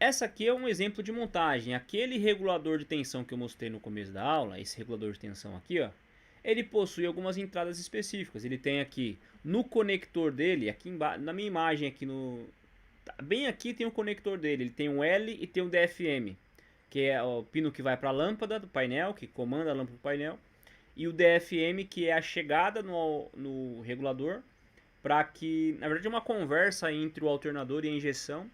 essa aqui é um exemplo de montagem. Aquele regulador de tensão que eu mostrei no começo da aula, esse regulador de tensão aqui, ó, ele possui algumas entradas específicas. Ele tem aqui no conector dele, aqui embaixo, na minha imagem aqui no, bem aqui tem o conector dele. Ele tem um L e tem um DFM, que é o pino que vai para a lâmpada do painel, que comanda a lâmpada do painel, e o DFM, que é a chegada no regulador, para que, na verdade, é uma conversa entre o alternador e a injeção,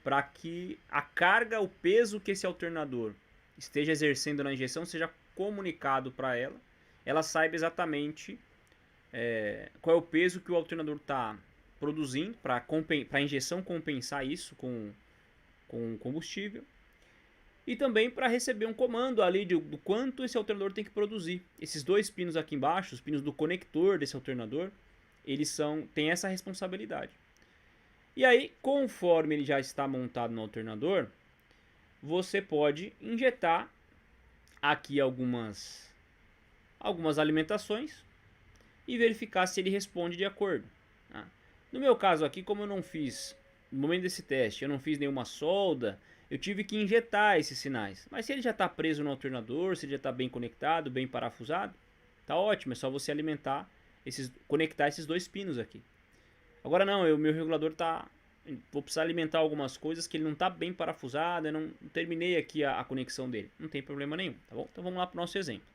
para que a carga, o peso que esse alternador esteja exercendo na injeção seja comunicado para ela, ela saiba exatamente qual é o peso que o alternador está produzindo, para a injeção compensar isso com combustível, e também para receber um comando ali do quanto esse alternador tem que produzir. Esses dois pinos aqui embaixo, os pinos do conector desse alternador, eles têm essa responsabilidade. E aí, conforme ele já está montado no alternador, você pode injetar aqui algumas alimentações e verificar se ele responde de acordo. No meu caso aqui, como eu não fiz, no momento desse teste, eu não fiz nenhuma solda, eu tive que injetar esses sinais. Mas se ele já está preso no alternador, se ele já está bem conectado, bem parafusado, tá ótimo, é só você alimentar, conectar esses dois pinos aqui. Agora não, o meu regulador vou precisar alimentar algumas coisas que ele não está bem parafusado, eu não terminei aqui a conexão dele. Não tem problema nenhum, tá bom? Então vamos lá para o nosso exemplo.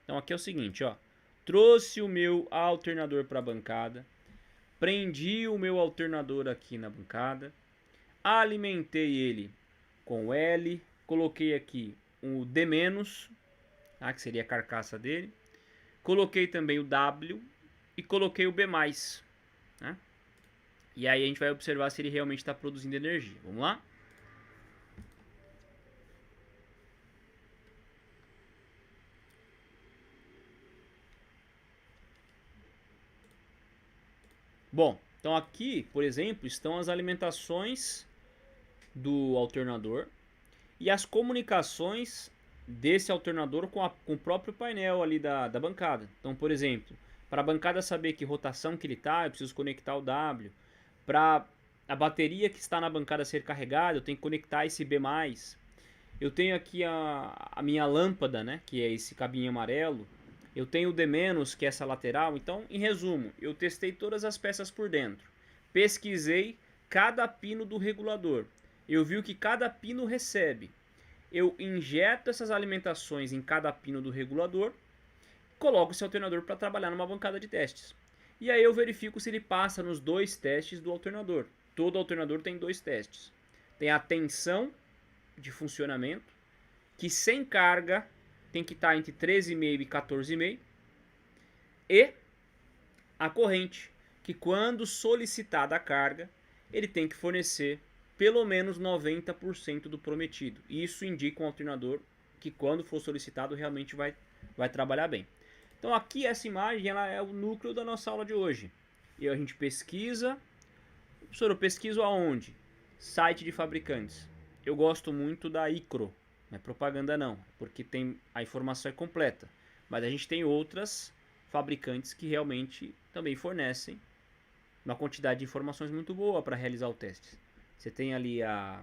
Então aqui é o seguinte, ó. Trouxe o meu alternador para a bancada, prendi o meu alternador aqui na bancada, alimentei ele com L, coloquei aqui o D-, tá, que seria a carcaça dele, coloquei também o W e coloquei o B+. Né? E aí a gente vai observar se ele realmente está produzindo energia. Vamos lá? Bom, então aqui, por exemplo, estão as alimentações do alternador e as comunicações desse alternador com o próprio painel ali da bancada. Então, por exemplo, para a bancada saber que rotação que ele está, eu preciso conectar o W. Para a bateria que está na bancada ser carregada, eu tenho que conectar esse B+. Eu tenho aqui a minha lâmpada, né, que é esse cabinho amarelo. Eu tenho o D-, que é essa lateral. Então, em resumo, eu testei todas as peças por dentro. Pesquisei cada pino do regulador. Eu vi o que cada pino recebe. Eu injeto essas alimentações em cada pino do regulador, coloco esse alternador para trabalhar numa bancada de testes. E aí eu verifico se ele passa nos dois testes do alternador. Todo alternador tem dois testes. Tem a tensão de funcionamento, que sem carga tem que estar entre 13,5 e 14,5. E a corrente, que quando solicitada a carga, ele tem que fornecer pelo menos 90% do prometido. Isso indica um alternador que quando for solicitado realmente vai trabalhar bem. Então aqui essa imagem ela é o núcleo da nossa aula de hoje. E a gente pesquisa. Professor, eu pesquiso aonde? Site de fabricantes. Eu gosto muito da Icro. Não é propaganda não, porque a informação é completa. Mas a gente tem outras fabricantes que realmente também fornecem uma quantidade de informações muito boa para realizar o teste. Você tem ali a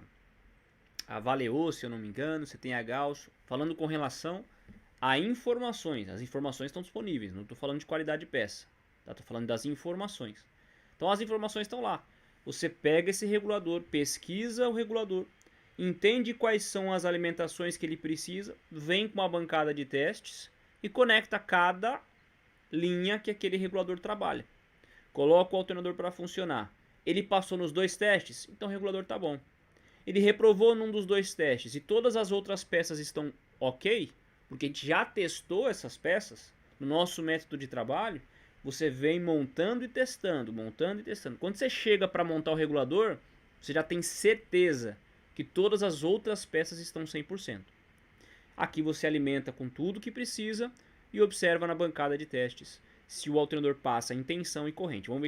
Valeo, se eu não me engano, você tem a Gauss, falando com relação a informações. As informações estão disponíveis, não estou falando de qualidade de peça, estou falando das informações. Então as informações estão lá. Você pega esse regulador, pesquisa o regulador, entende quais são as alimentações que ele precisa, vem com uma bancada de testes e conecta cada linha que aquele regulador trabalha. Coloca o alternador para funcionar. Ele passou nos dois testes, então o regulador está bom. Ele reprovou num dos dois testes e todas as outras peças estão ok, porque a gente já testou essas peças no nosso método de trabalho. Você vem montando e testando, montando e testando. Quando você chega para montar o regulador, você já tem certeza que todas as outras peças estão 100%. Aqui você alimenta com tudo que precisa e observa na bancada de testes se o alternador passa em tensão e corrente. Vamos ver